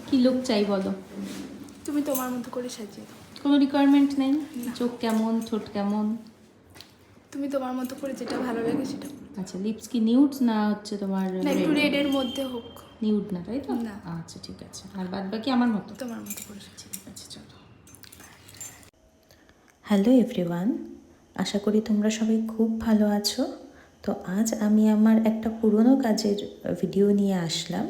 কি লুক চাই বলো? তুমি তোমার মতো করে সাজিয়ে দাও। কোনো রিকোয়ারমেন্ট নেই? চোখ কেমন, ঠোঁট কেমন? তুমি তোমার মতো করে যেটা ভালো লাগে সেটা। আচ্ছা, লিপস কি নিউড না হচ্ছে তোমার না, একটু রেডের মধ্যে হোক। নিউড না, তাই তো? না। আচ্ছা ঠিক আছে। আর বাদ বাকি আমার মতো? তোমার মতো করে সাজিয়ে। ঠিক আছে, চলো। হ্যালো এভরিওয়ান, আশা করি তোমরা সবাই খুব ভালো আছো। তো আজ আমি আমার একটা পুরনো কাজের ভিডিও নিয়ে আসলাম।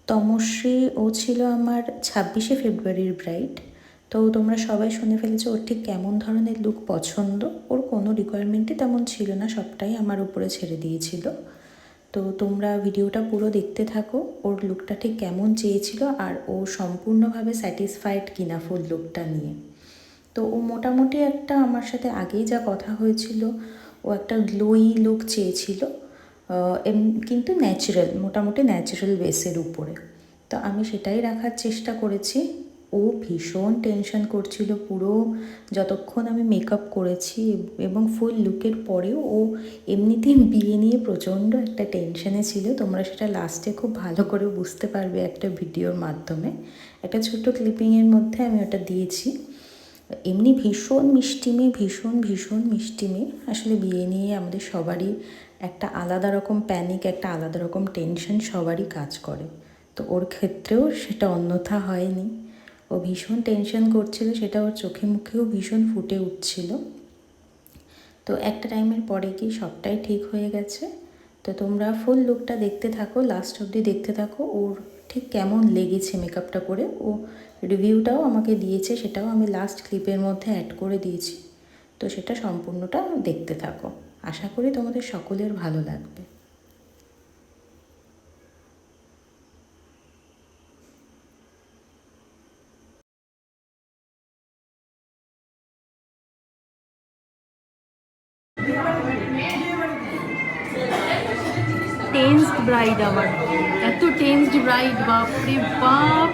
তমশ্রী ও ছিল আমার 26শে ফেব্রুয়ারির ব্রাইড। তো তোমরা সবাই শুনে ফেলেছো ওর ঠিক কেমন ধরনের লুক পছন্দ। ওর কোনো রিকোয়ারমেন্টই তেমন ছিল না, সবটাই আমার উপরে ছেড়ে দিয়েছিল। তো তোমরা ভিডিওটা পুরো দেখতে থাকো, ওর লুকটা ঠিক কেমন চেয়েছিল আর ও সম্পূর্ণভাবে স্যাটিসফাইড কিনা ফুল লুকটা নিয়ে। তো ও মোটামুটি একটা আমার সাথে আগেই যা কথা হয়েছিল, ও একটা গ্লোই লুক চেয়েছিল, কিন্তু ন্যাচারাল, মোটামুটি ন্যাচারাল বেসের উপরে। তো আমি সেটাই রাখার চেষ্টা করেছি। ও ভীষণ টেনশন করছিল পুরো যতক্ষণ আমি মেকআপ করেছি, এবং ফুল লুকের পরেও ও এমনিতেই বিয়ে নিয়ে প্রচণ্ড একটা টেনশনে ছিল। তোমরা সেটা লাস্টে খুব ভালো করে বুঝতে পারবে একটা ভিডিওর মাধ্যমে। একটা ছোট্ট ক্লিপিংয়ের মধ্যে আমি ওটা দিয়েছি। এমনি ভীষণ মিষ্টি মেয়ে, ভীষণ ভীষণ মিষ্টি মেয়ে। আসলে বিয়ে নিয়ে আমাদের সবারই একটা আলাদা রকম প্যানিক, একটা আলাদা রকম টেনশন সবারই কাজ করে। তো ওর ক্ষেত্রেও সেটা অন্যথা হয়নি। ও ভীষণ টেনশন করছিল, সেটা ওর চোখে মুখেও ভীষণ ফুটে উঠছিল। তো একটা টাইমের পরে কি সবটাই ঠিক হয়ে গেছে। তো তোমরা ফুল লুকটা দেখতে থাকো, লাস্ট অবধি দেখতে থাকো ওর ঠিক কেমন লেগেছে মেকআপটা করে। ও রিভিউটাও আমাকে দিয়েছে, সেটাও আমি লাস্ট ক্লিপের মধ্যে অ্যাড করে দিয়েছি। তো সেটা সম্পূর্ণটা দেখতে থাকো, আশা করি তোমাদের সকলের ভালো লাগবে। টেন্সড ব্রাইড, আমার এত টেন্সড ব্রাইড, বাপরে বাপ!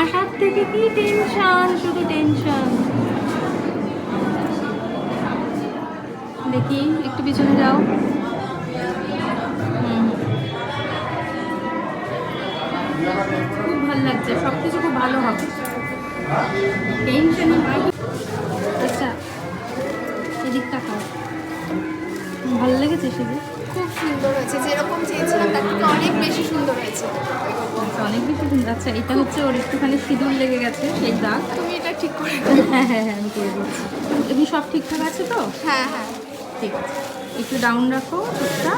আসার থেকে কি টেনশন, শুধু টেনশন। দেখি একটু পিছনে যাও। খুব ভালো লাগছে, সব কিছু খুব ভালো হবে, টেনশন। আচ্ছা, এদিকটা খাও। ভালো লেগেছে সেদিন? খুব সুন্দর হয়েছে, যেরকম চেয়েছিলাম তার থেকে অনেক বেশি সুন্দর হয়েছে। আচ্ছা, অনেক বেশি সুন্দর। আচ্ছা, এটা হচ্ছে ওর একটুখানি সিঁদুর লেগে গেছে, সেই দাগ। তুমি এটা ঠিক করে দাও। হ্যাঁ হ্যাঁ হ্যাঁ, আমি করে দিচ্ছি। এমনি সব ঠিকঠাক আছে তো? হ্যাঁ হ্যাঁ। ঠিক আছে, একটু ডাউন রাখো চোখটা।